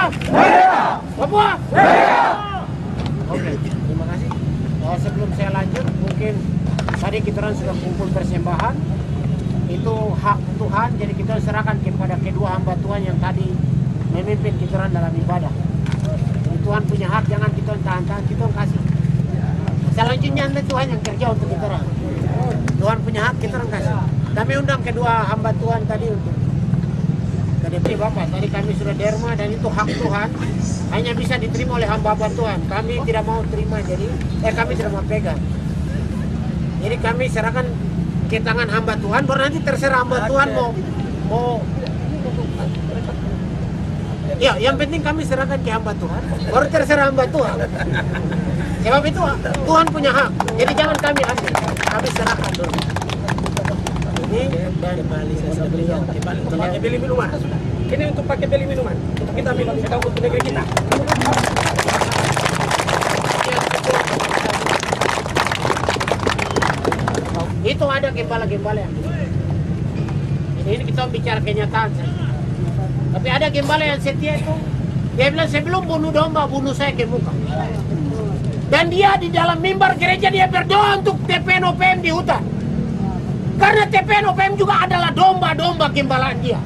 Merdeka! Papua. Merdeka! Oke, terima kasih. Sebelum saya lanjut, mungkin tadi kita orang sudah kumpul persembahan. Itu hak Tuhan, jadi kita serahkan kepada kedua hamba Tuhan yang tadi memimpin kita orang dalam ibadah. Jadi Tuhan punya hak, jangan kita tahan-tahan, kita kasih. Selanjutnya nanti Tuhan yang kerja untuk kita orang. Tuhan punya hak, kita orang kasih. Kami undang kedua hamba Tuhan tadi untuk tadi Bapak, tadi kami sudah derma dan itu hak Tuhan, hanya bisa diterima oleh hamba-hamba Tuhan. Kami tidak mau terima, jadi kami tidak mau pegang. Jadi kami serahkan ke tangan hamba Tuhan, baru nanti terserah hamba Tuhan mau ya, yang penting kami serahkan ke hamba Tuhan, baru terserah hamba Tuhan. Sebab itu Tuhan punya hak, jadi jangan kami ambil, kami serahkan dulu. Ini dan beliau untuk pakai beli minuman. Ini untuk pakai beli minuman, untuk kita minum sedang untuk negeri kita. Itu ada gembala-gembala yang ini kita bicara kenyataan saja. Tapi ada gembala yang setia itu, dia bilang sebelum bunuh domba, bunuh saya ke muka. Dan dia di dalam mimbar gereja dia berdoa untuk TPN OPM di hutan. Karena TPN OPM juga adalah domba-domba gembalaan dia.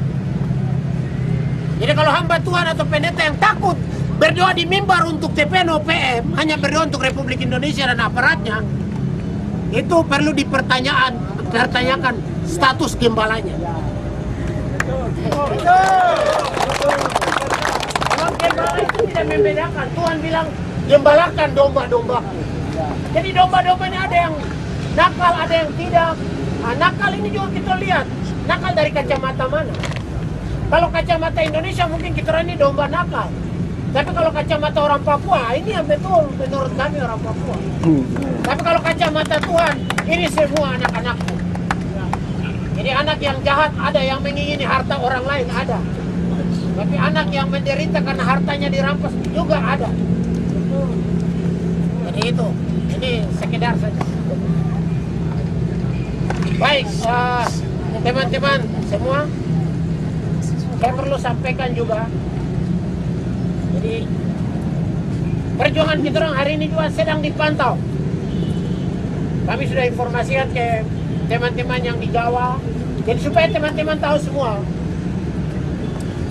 Jadi kalau hamba Tuhan atau pendeta yang takut berdoa di mimbar untuk TPN OPM, hanya berdoa untuk Republik Indonesia dan aparatnya, itu perlu dipertanyakan status gembalanya. Kalau gembala itu tidak membedakan, Tuhan bilang gembalakan domba-dombaku. Jadi domba-domba ini ada yang nakal, ada yang tidak. Nah, nakal ini juga kita lihat, nakal dari kacamata mana. Kalau kacamata Indonesia mungkin kita ini domba nakal. Tapi kalau kacamata orang Papua, ini yang betul menurut kami orang Papua. Tapi kalau kacamata Tuhan, ini semua anak-anakku. Jadi anak yang jahat ada, yang mengingini harta orang lain ada. Tapi anak yang menderita karena hartanya dirampas juga ada. Jadi itu, ini sekedar saja. Baik, teman-teman semua, saya perlu sampaikan juga. Jadi perjuangan kita orang hari ini juga sedang dipantau. Kami sudah informasikan ke teman-teman yang di Jawa. Jadi supaya teman-teman tahu semua,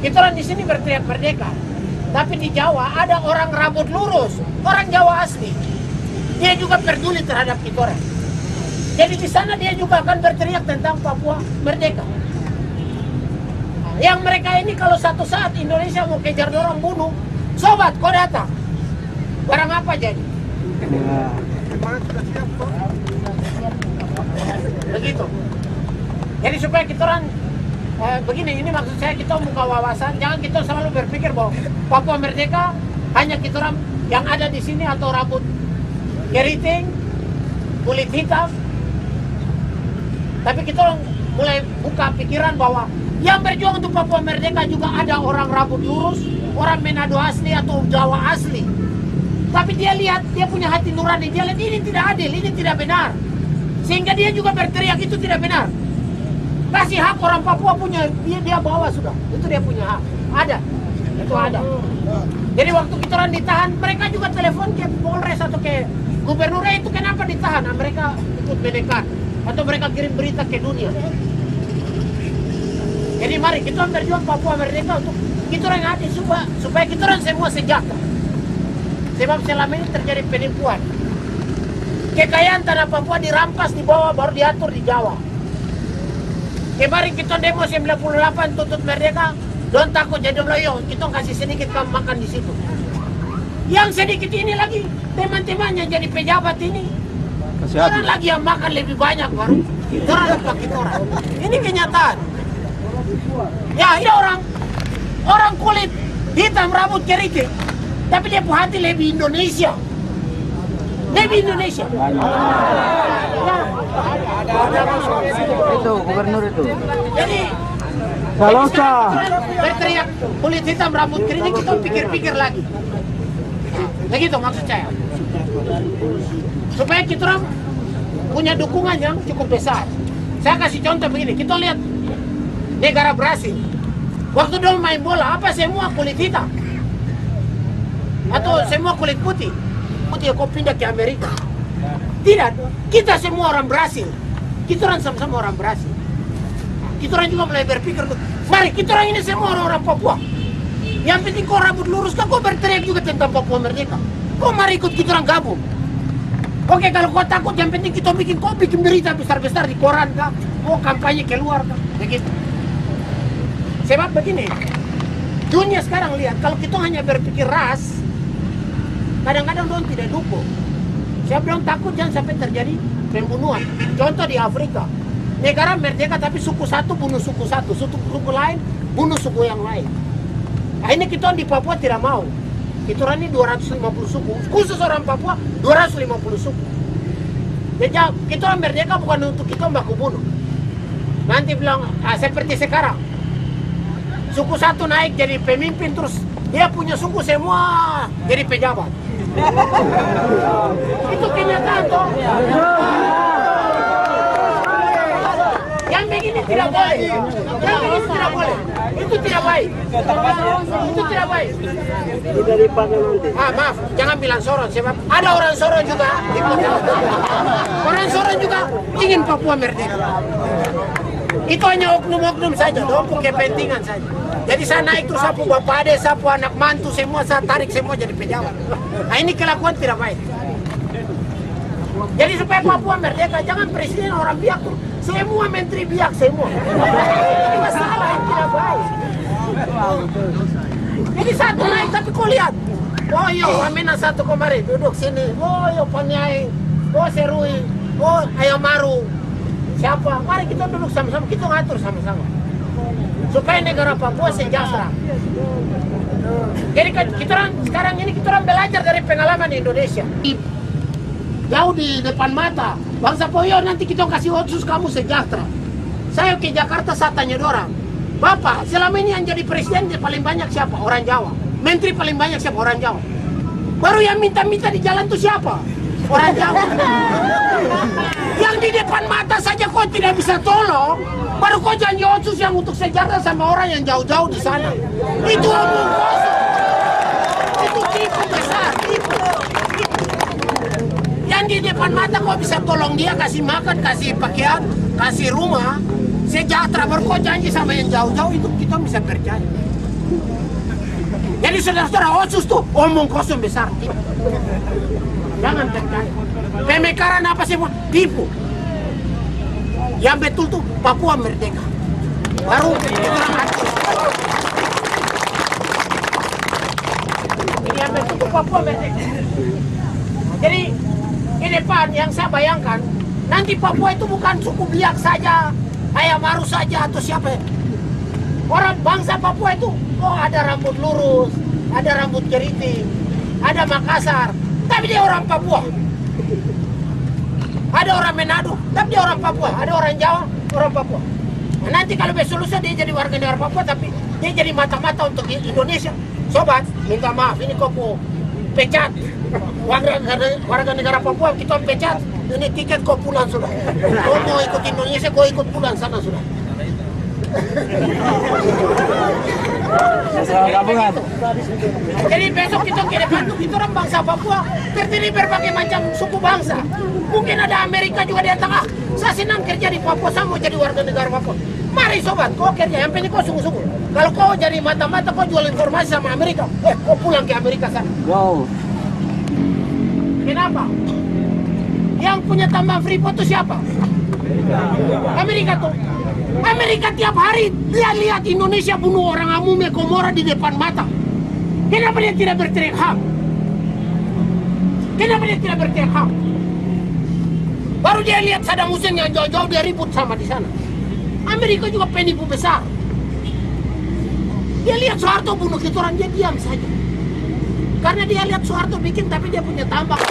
kita orang di sini berteriak merdeka. Tapi di Jawa ada orang rambut lurus, orang Jawa asli. Dia juga peduli terhadap kita orang. Jadi di sana dia juga akan berteriak tentang Papua merdeka. Yang mereka ini kalau satu saat Indonesia mau kejar dorong bunuh, sobat kau datang. Barang apa jadi? Begitu. Jadi supaya kita orang begini, ini maksud saya kita buka wawasan, jangan kita selalu berpikir bahwa Papua merdeka hanya kita orang yang ada di sini atau rambut keriting, kulit hitam. Tapi kita orang mulai buka pikiran bahwa yang berjuang untuk Papua merdeka juga ada orang rambut lurus, orang Manado asli atau Jawa asli. Tapi dia lihat, dia punya hati nurani, dia lihat ini tidak adil, ini tidak benar. Sehingga dia juga berteriak itu tidak benar. Kasih hak orang Papua punya, dia bawa sudah, itu dia punya hak. Ada, itu ada. Jadi waktu kita orang ditahan, mereka juga telepon ke Polres atau ke gubernurnya itu kenapa ditahan. Nah, mereka ikut mendekat atau mereka kirim berita ke dunia. Jadi mari kita berjuang Papua merdeka untuk kita orang adil supaya kita orang semua sejahtera. Sebab selama ini terjadi penipuan. Kekayaan tanah Papua dirampas di bawah baru diatur di Jawa. Kemarin kita demo 98 tuntut merdeka, don't takut jadi loyo, kita kasih sedikit kamu makan di situ. Yang sedikit ini lagi teman-temannya jadi pejabat ini. Orang lagi yang makan lebih banyak baru. Orang lupa kita orang. Ini kenyataan. Ya, ini orang kulit hitam rambut keriting, tapi dia punya hati lebih Indonesia. Lebih Indonesia. Itu gubernur itu. Jadi Salosa. berteriak kulit hitam rambut keriting, kita pikir-pikir lagi. Begitu maksud saya. Supaya kita orang punya dukungan yang cukup besar. Saya kasih contoh begini, kita lihat negara Brasil. Waktu dulu main bola, apa semua kulit hitam. atau semua kulit putih. Putih kau pindah ke Amerika. Tidak, kita semua orang Brasil. Kita orang sama-sama orang Brasil. Kita orang juga mulai berpikir, mari kita orang ini semua orang-orang Papua. Yang penting kau rambut lurus, kau berteriak juga tentang Papua Merdeka. Kau mari ikut kita orang gabung. Oke, kalau kau takut, yang penting kita bikin berita besar-besar di koran kah? Mau kampanye keluar kah? Begitu. Sebab begini, dunia sekarang lihat, kalau kita hanya berpikir ras, kadang-kadang orang tidak dukung. Saya bilang takut jangan sampai terjadi pembunuhan. Contoh di Afrika, negara merdeka tapi suku satu bunuh suku satu, suku lain bunuh suku yang lain. Nah, ini kita di Papua tidak mau. Kita orang ini 250 suku, khusus orang Papua 250 suku. Jadi kita orang merdeka bukan untuk kita baku bunuh. Nanti bilang seperti sekarang, suku satu naik jadi pemimpin terus dia punya suku semua jadi pejabat. Itu kenyataan toh. Yang begini tidak boleh. Yang begini tidak boleh. Itu tidak baik. Itu tidak baik. Maaf, jangan bilang Sorong sebab ada orang Sorong juga. Orang Sorong juga ingin Papua merdeka. Itu hanya oknum-oknum saja, untuk kepentingan saja. Jadi saya naik terus sapu bapak ade, sapu anak mantu, semua saya tarik semua jadi pejabat. Nah ini kelakuan tidak baik. Jadi supaya Papua merdeka, jangan presiden orang biak tuh. Semua menteri biak semua. Ini masalah yang tidak baik. Jadi satu naik tapi kau lihat. Oh yo, Wamena satu kemarin duduk sini. Oh yo, Panyai. Oh Serui. Oh Ayamaru. Siapa? Mari kita duduk sama-sama, kita ngatur sama-sama. Supaya negara Papua sejahtera. Jadi kita orang sekarang ini kita orang belajar dari pengalaman Indonesia. Jauh di depan mata. Bangsa Poyo nanti kita kasih otsus kamu sejahtera. Saya ke Jakarta saya tanya orang, Bapak selama ini yang jadi presiden paling banyak siapa? Orang Jawa. Menteri paling banyak siapa? Orang Jawa. Baru yang minta-minta di jalan itu siapa? Orang Jawa. Yang di depan mata saja kau tidak bisa tolong, baru kau janji otsus yang untuk sejahtera sama orang yang jauh-jauh di sana. Itu omong kosong. Itu tipu besar, tipu. Yang di depan mata kau bisa tolong dia, kasih makan, kasih pakaian, kasih rumah, sejahtera. Baru kau janji sama yang jauh-jauh, itu kita bisa percaya. Jadi saudara-saudara, otsus tuh omong kosong besar. Jangan percaya. Pemekaran apa semua tipu. Yang betul tuh Papua merdeka. Baru orang atur. Ini yang betul tuh Papua merdeka. Jadi ke depan yang saya bayangkan, nanti Papua itu bukan suku Biak saja, Ayamaru saja atau siapa. Orang bangsa Papua itu, oh ada rambut lurus, ada rambut keriting, ada Makassar, tapi dia orang Papua. Ada orang Manado, tapi dia orang Papua. Ada orang Jawa, orang Papua. Nah, nanti kalau besok lusa dia jadi warga negara Papua, tapi dia jadi mata-mata untuk Indonesia. Sobat, minta maaf, ini kau pecat. Warga negara Papua, kita pecat. Ini tiket kau pulang sudah. Kau mau ikut Indonesia, kau ikut pulang sana sudah. Jadi besok kita ke depan tuh kita orang bangsa Papua terdiri berbagai macam suku bangsa. Mungkin ada Amerika juga di tengah. Saya senang kerja di Papua, saya mau jadi warga negara Papua. Mari sobat, kau kerja, yang penting kau sungguh-sungguh. Kalau kau jadi mata-mata, kau jual informasi sama Amerika, kau pulang ke Amerika sana. Wow. Kenapa? Yang punya tambang Freeport itu siapa? Amerika tuh. Amerika tiap hari dia lihat Indonesia bunuh orang Amume Komora di depan mata. Kenapa dia tidak berteriak HAM? Kenapa dia tidak berteriak HAM? Baru dia lihat Saddam Hussein yang jauh-jauh dia ribut sama di sana. Amerika juga penipu besar. Dia lihat Soeharto bunuh kita orang, dia diam saja. Karena dia lihat Soeharto bikin tapi dia punya tambang.